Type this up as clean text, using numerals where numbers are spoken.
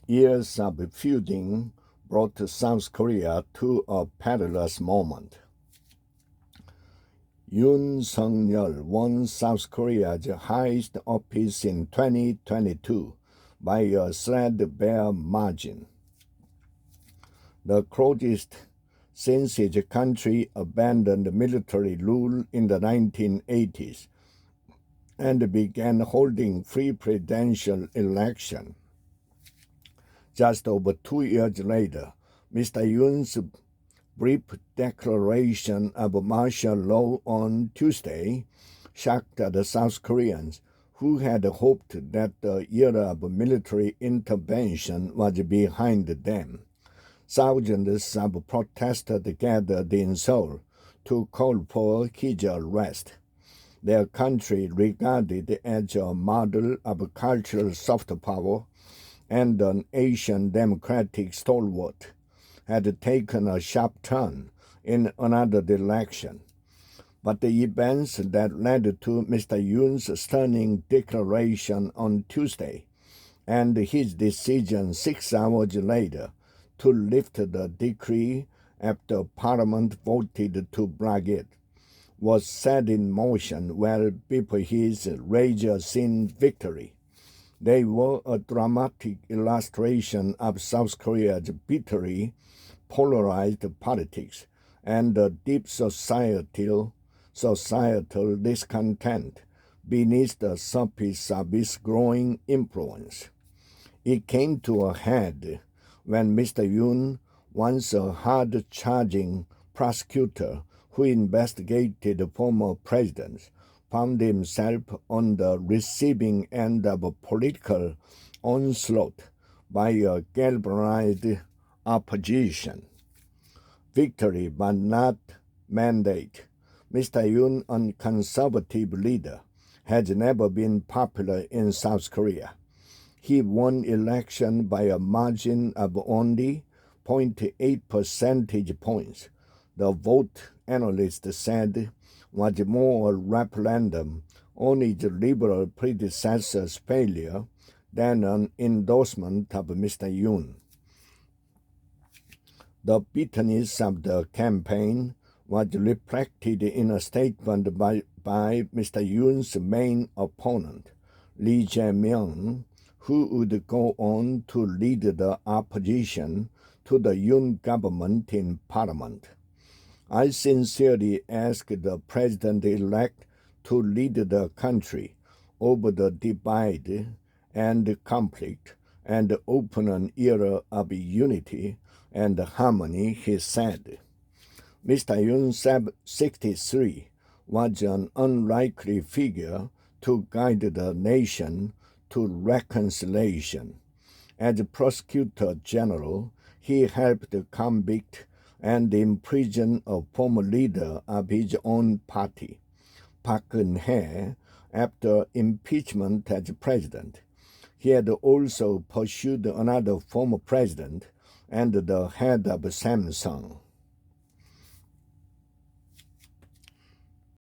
Years of feuding brought South Korea to a perilous moment. Yoon Suk-yeol won South Korea's highest office in 2022 by a threadbare margin, the closest since his country abandoned military rule in the 1980s and began holding free presidential election. Just over 2 years later, Mr. Yoon's brief declaration of martial law on Tuesday shocked the South Koreans, who had hoped that the era of military intervention was behind them. Thousands of protesters gathered in Seoul to call for his arrest. Their country, regarded as a model of cultural soft power and an Asian democratic stalwart, had taken a sharp turn in another direction. But the events that led to Mr. Yoon's stunning declaration on Tuesday and his decision 6 hours later to lift the decree after Parliament voted to block it was set in motion well before his razor-thin victory. They were a dramatic illustration of South Korea's bitterly polarized politics and the deep societal discontent beneath the surface of its growing influence. It came to a head when Mr. Yoon, once a hard-charging prosecutor who investigated former presidents, found himself on the receiving end of a political onslaught by a galvanized opposition. Victory but not mandate. Mr. Yoon, a conservative leader, has never been popular in South Korea. He won election by a margin of only 0.8 percentage points. The vote, analysts said, was more a referendum on his liberal predecessor's failure than an endorsement of Mr. Yoon. The bitterness of the campaign was reflected in a statement by Mr. Yoon's main opponent, Lee Jae-myung, who would go on to lead the opposition to the Yoon government in Parliament. I sincerely ask the President-elect to lead the country over the divide and conflict and open an era of unity and harmony, he said. Mr. Yoon, 63, was an unlikely figure to guide the nation to reconciliation. As Prosecutor General, he helped convict and imprison a former leader of his own party, Park Geun-hye, after impeachment as president. He had also pursued another former president and the head of Samsung.